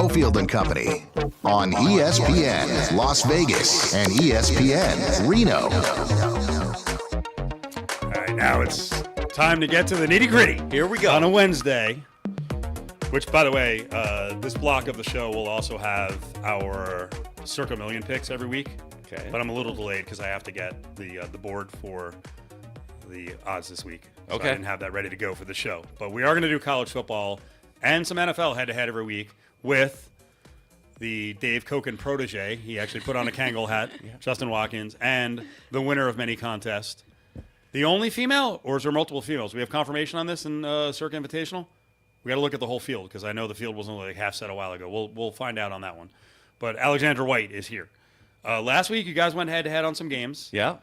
Cofield Company on ESPN Las Vegas and ESPN Reno. All right, now it's time to get to the nitty-gritty. Here we go. On a Wednesday, which, by the way, this block of the show will also have our Circa Million picks every week. Okay. But I'm a little delayed because I have to get the board for the odds this week. So Okay. I didn't have that ready to go for the show. But we are going to do college football and some NFL head-to-head every week with the Dave Koken protege. He actually put on a Kangol hat, Justin Watkins, and the winner of many contests. The only female, or is there multiple females? We have confirmation on this in Circa Invitational? We got to look at the whole field because I know the field was only like half set a while ago. We'll find out on that one. But Alexandra White is here. Last week, you guys went head-to-head on some games. Yeah.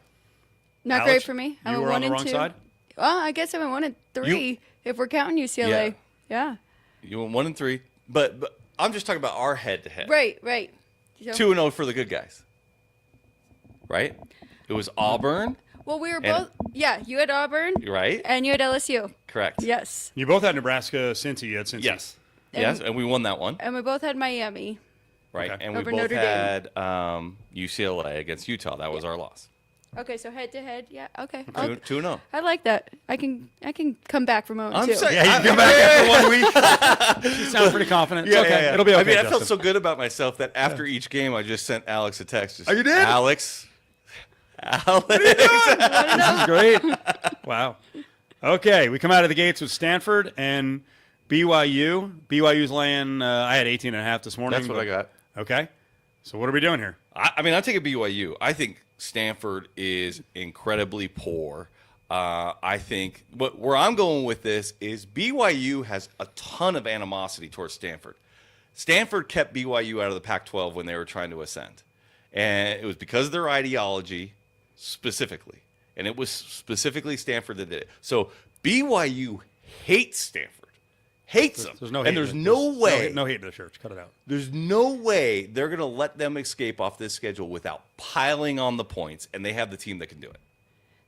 Not Alex, great for me. I'm you a were on 1 the and wrong 2. side? Well, I guess I'm a 1 and 3 if we're counting UCLA. Yeah. You went 1 and 3, but I'm just talking about our head-to-head. Right. So, 2-0 for the good guys. Right? It was Auburn. well, we were both. Yeah, you had Auburn. Right? And you had LSU. Correct. Yes. You both had Nebraska, Cincy. You had Cincy. Yes. Yes, and we won that one. And we both had Miami. Right. Okay. And we Over both Notre Dame. had UCLA against Utah. That was our loss. Okay, so head to head. Yeah. Okay. 2-0. I like that. I can come back from 0 I'm 2. sorry. Yeah, you can come back after 1 week. You sound pretty confident. It's okay. It'll be okay, I mean, I Justin. felt so good about myself that after each game, I just sent Alex a text. Just, Oh, you did? Alex. This is great. Wow. Okay, we come out of the gates with Stanford and BYU. BYU's laying, I had 18.5 this morning. That's what I got. Okay. So what are we doing here? I mean, I'm taking BYU. I think Stanford is incredibly poor. I think where I'm going with this is BYU has a ton of animosity towards Stanford. Stanford kept BYU out of the Pac-12 when they were trying to ascend. And it was because of their ideology specifically. And it was specifically Stanford that did it. So BYU hates Stanford. Hates them. There's no hate. And there's no way. No hate in the church. Cut it out. There's no way they're going to let them escape off this schedule without piling on the points, and they have the team that can do it.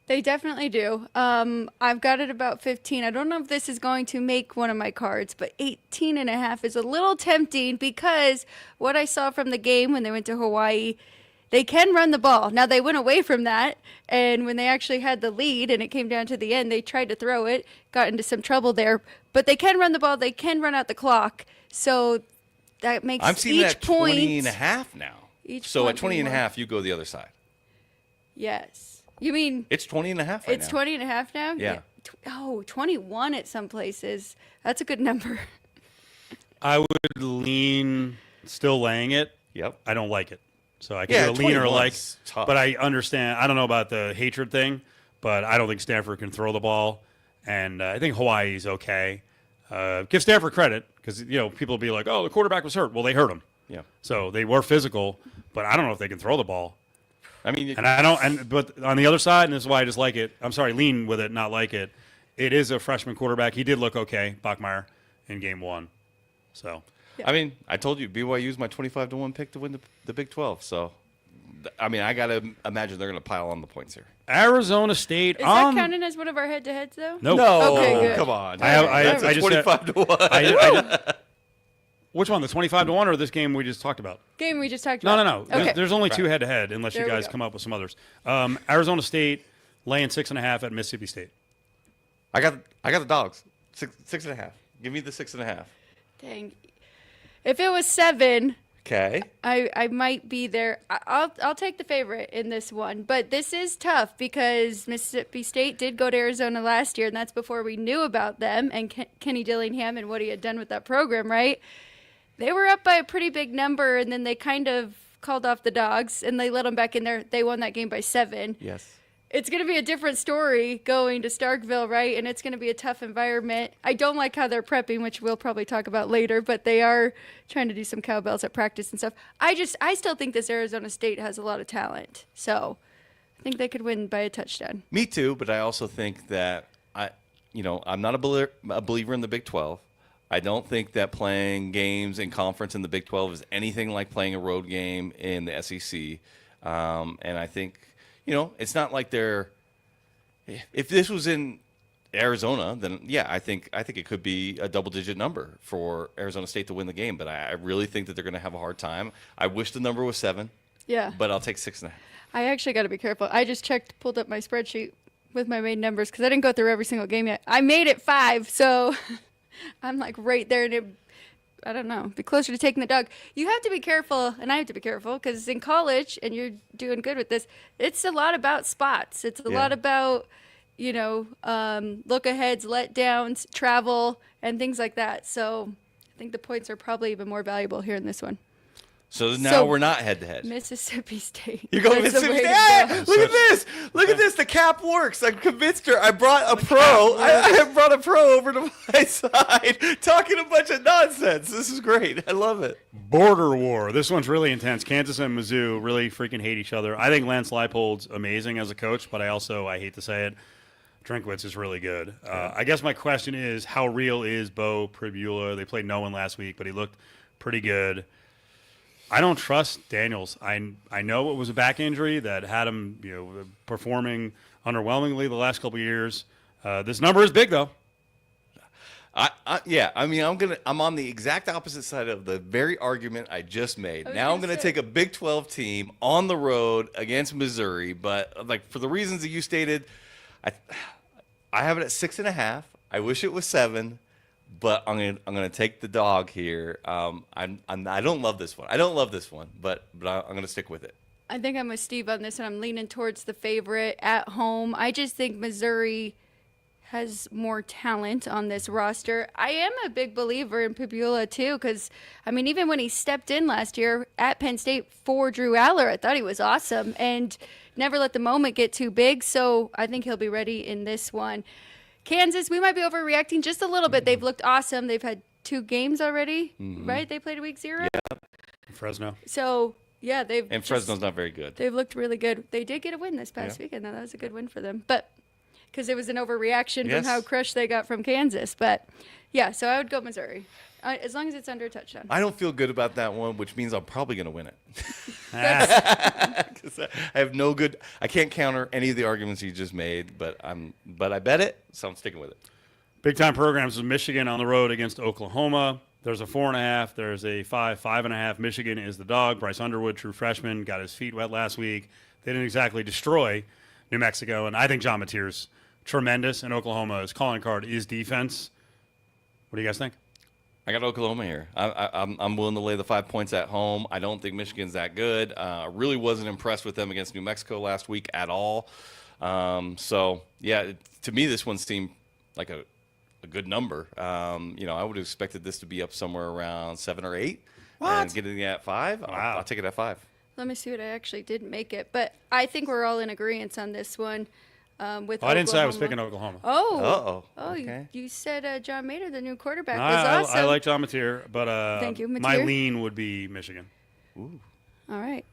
They definitely do. I've got it about 15. I don't know if this is going to make one of my cards, but 18.5 is a little tempting because what I saw from the game when they went to Hawaii, they can run the ball. Now, they went away from that, and when they actually had the lead and it came down to the end, they tried to throw it, got into some trouble there. But they can run the ball. They can run out the clock. So that makes I'm seeing each that at point. 20.5 now. Each So at point 20.5, you go the other side. Yes. You mean It's 20.5 right it's now. 20.5 now? Yeah. 21 at some places. That's a good number. I would lean still laying it. Yep. I don't like it. So I can Yeah, do a lean or a 21's like. tough. But I understand. I don't know about the hatred thing, but I don't think Stanford can throw the ball. And I think Hawaii's okay. Give Stanford credit because, people will be like, oh, the quarterback was hurt. Well, they hurt him. Yeah. So they were physical, but I don't know if they can throw the ball. I mean, And I don't. But on the other side, and this is why I just like it. I'm sorry, lean with it, not like it. It is a freshman quarterback. He did look okay, Bachmeier, in game 1. So I mean, I told you BYU's my 25-1 pick to win the Big 12. So, I mean, I got to imagine they're going to pile on the points here. Arizona State. Is that counting as one of our head-to-heads, though? Nope. No, Okay, good. come on. That's That's a 25-1. Which one? The 25-1 or this game we just talked about? Game we just talked about. No. Okay. There's only 2 head-to-head unless There you we guys go. come up with some others. Arizona State laying 6.5 at Mississippi State. I got the dogs. 6.5. Give me the 6.5. Dang. If it was 7, Okay. I might be there. I'll take the favorite in this one. But this is tough because Mississippi State did go to Arizona last year, and that's before we knew about them and Kenny Dillingham and what he had done with that program, right? They were up by a pretty big number, and then they kind of called off the dogs, and they let them back in there. They won that game by 7. Yes. It's going to be a different story going to Starkville, right? And it's going to be a tough environment. I don't like how they're prepping, which we'll probably talk about later, but they are trying to do some cowbells at practice and stuff. I still think this Arizona State has a lot of talent. So I think they could win by a touchdown. Me too, but I also think that I'm not a believer in the Big 12. I don't think that playing games in conference in the Big 12 is anything like playing a road game in the SEC. And I think, it's not like they're – if this was in Arizona, then yeah, I think it could be a double-digit number for Arizona State to win the game. But I really think that they're going to have a hard time. I wish the number was 7. Yeah. But I'll take 6.5. I actually got to be careful. I just pulled up my spreadsheet with my main numbers because I didn't go through every single game yet. I made it 5, so I'm like right there, and I don't know, be closer to taking the dog. You have to be careful, and I have to be careful because in college, and you're doing good with this, it's a lot about spots. It's a lot about, look-aheads, letdowns, travel, and things like that. So I think the points are probably even more valuable here in this one. So now we're not head-to-head. Mississippi State. You're going Mississippi State. Hey, look at this. Look at this. The cap works. I convinced her. I brought a pro. I brought a pro over to my side talking a bunch of nonsense. This is great. I love it. Border war. This one's really intense. Kansas and Mizzou really freaking hate each other. I think Lance Leipold's amazing as a coach, but I hate to say it, Drinkwitz is really good. I guess my question is, how real is Bo Pribula? They played no one last week, but he looked pretty good. I don't trust Daniels. I know it was a back injury that had him, performing underwhelmingly the last couple of years. This number is big though. I'm on the exact opposite side of the very argument I just made. Now I'm going to take a Big 12 team on the road against Missouri, but like for the reasons that you stated, I have it at 6.5. I wish it was 7. But I'm gonna take the dog here. I don't love this one. But I'm gonna stick with it. I think I'm with Steve on this, and I'm leaning towards the favorite at home. I just think Missouri has more talent on this roster. I am a big believer in Pibula too, because even when he stepped in last year at Penn State for Drew Aller, I thought he was awesome and never let the moment get too big. So I think he'll be ready in this one. Kansas, we might be overreacting just a little bit. They've looked awesome. They've had 2 games already, right? They played week 0. Yeah. Fresno. So, yeah, Fresno's not very good. They've looked really good. They did get a win this past weekend, though. That was a good win for them. But because it was an overreaction from how crushed they got from Kansas. But, yeah, so I would go Missouri. As long as it's under a touchdown. I don't feel good about that one, which means I'm probably going to win it. Because I have no good. I can't counter any of the arguments you just made, but I bet it, so I'm sticking with it. Big time programs with Michigan on the road against Oklahoma. There's a 4.5. There's a 5.5. Michigan is the dog. Bryce Underwood, true freshman, got his feet wet last week. They didn't exactly destroy New Mexico, and I think John Mateer's tremendous. And Oklahoma's calling card is defense. What do you guys think? I got Oklahoma here. I'm willing to lay the 5 points at home. I don't think Michigan's that good. I really wasn't impressed with them against New Mexico last week at all. To me, this one seemed like a good number. I would have expected this to be up somewhere around 7 or 8. What? And getting it at 5. Wow. I'll take it at 5. Let me see what I actually didn't make it. But I think we're all in agreement on this one. With I didn't say I was picking Oklahoma. Oh, okay. You said John Mater, the new quarterback, No, was awesome. I like John Mateer, but Thank you, my Mateer. lean would be Michigan. Ooh. All right.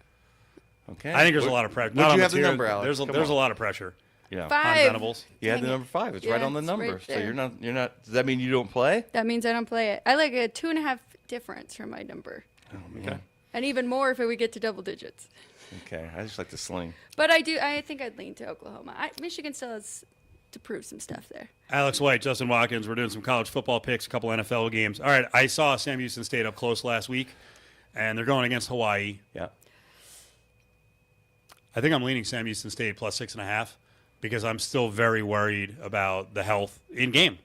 Okay. I think there's a lot of pressure. What'd you have the number, Alex? There's Come a on. lot of pressure. Yeah. 5. On Venables. You had Dang the it. number 5. It's Yeah, right on the it's number. right So there. you're not. Does that mean you don't play? That means I don't play it. I like a 2.5 difference from my number. Okay. And even more if we get to double digits. Okay. I just like to sling. But I think I'd lean to Oklahoma. Michigan still has to prove some stuff there. Alex White, Justin Watkins. We're doing some college football picks, a couple NFL games. All right, I saw Sam Houston State up close last week, and they're going against Hawaii. Yeah. I think I'm leaning Sam Houston State plus 6.5 because I'm still very worried about the health in game.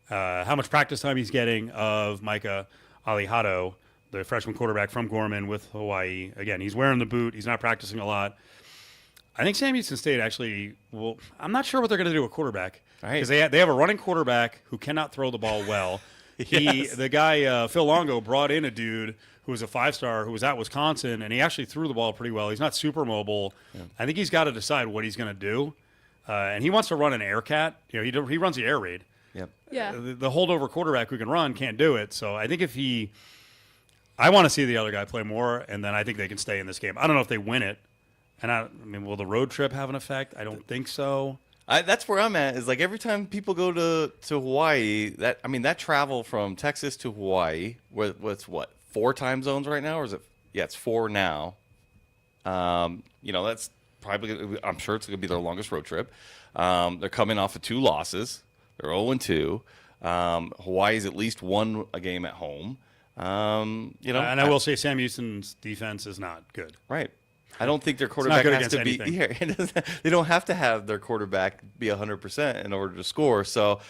How much practice time he's getting of Micah Alihado, the freshman quarterback from Gorman with Hawaii. Again, he's wearing the boot. He's not practicing a lot. I think Sam Houston State actually will. I'm not sure what they're going to do with quarterback because they have a running quarterback who cannot throw the ball well. The guy Phil Longo brought in a dude who was a 5-star who was at Wisconsin, and he actually threw the ball pretty well. He's not super mobile. Yeah. I think he's got to decide what he's going to do, and he wants to run an air cat. He runs the air raid. Yep. Yeah. The holdover quarterback who can run can't do it. So I think I want to see the other guy play more, and then I think they can stay in this game. I don't know if they win it. And will the road trip have an effect? I don't think so. That's where I'm at. Is like every time people go to Hawaii, that travel from Texas to Hawaii, what's 4 time zones right now, or is it? Yeah, it's 4 now. That's probably. I'm sure it's going to be their longest road trip. They're coming off of 2 losses. They're 0-2. Hawaii's at least won a game at home. And I will say Sam Houston's defense is not good. Right. I don't think their quarterback good has to be. against Yeah, they don't have to have their quarterback be 100% in order to score. So,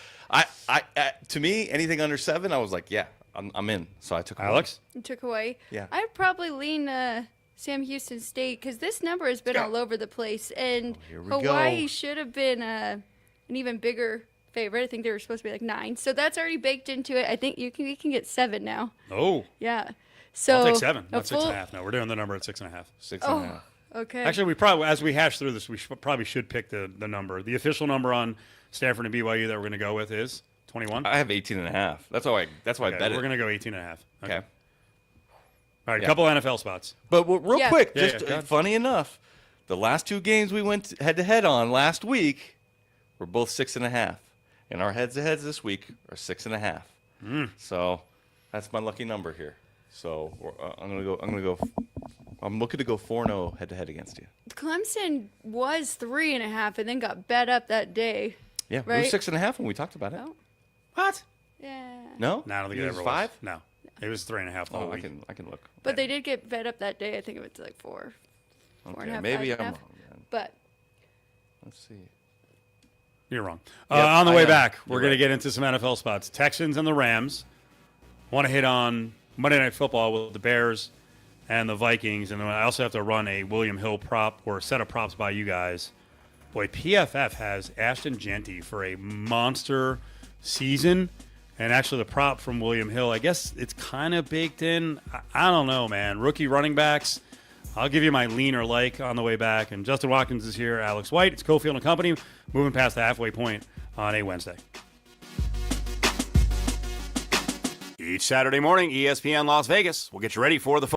to me, anything under 7, I was like, yeah, I'm in. So I took Alex? You took Hawaii. Yeah. I'd probably lean Sam Houston State because this number has been all over the place, and here we Hawaii go. should have been an even bigger favorite. I think they were supposed to be like 9, so that's already baked into it. I think you can get 7 now. Oh. Yeah. So I'll take 7, a not full- 6.5. No, we're doing the number at 6.5. 6.5. Okay. Actually, we probably, as we hash through this, we probably should pick the number. The official number on Stanford and BYU that we're going to go with is 21. I have 18.5. That's why I Okay, bet we're it. going to go 18.5. Okay. All right, Yeah. a couple NFL spots. But real Yeah. quick, Yeah, just go ahead. funny enough, the last 2 games we went head-to-head on last week were both 6.5. And our heads-to-heads this week are 6.5. So that's my lucky number here. So I'm looking to go 4-0 head-to-head against you. Clemson was 3.5 and then got bet up that day. Yeah, we Right. were 6.5 when we talked about it. Oh. What? Yeah. No? No, I don't think it it was ever 5? was. No, it was 3.5 the whole Oh, I week. can look. But they did get bet up that day. I think it was like 4. 4.5, Maybe 5.5. I'm wrong. Then. But Let's see. You're wrong. Yep, on the I way am. back, we're You're going to right. get into some NFL spots. Texans and the Rams. Want to hit on Monday Night Football with the Bears and the Vikings. And then I also have to run a William Hill prop or a set of props by you guys. Boy, PFF has Ashton Jeanty for a monster season. And actually the prop from William Hill, I guess it's kind of baked in. I don't know, man. Rookie running backs. I'll give you my lean or like on the way back. And Justin Watkins is here. Alex White. It's Cofield Company. Moving past the halfway point on a Wednesday. Each Saturday morning, ESPN Las Vegas will get you ready for the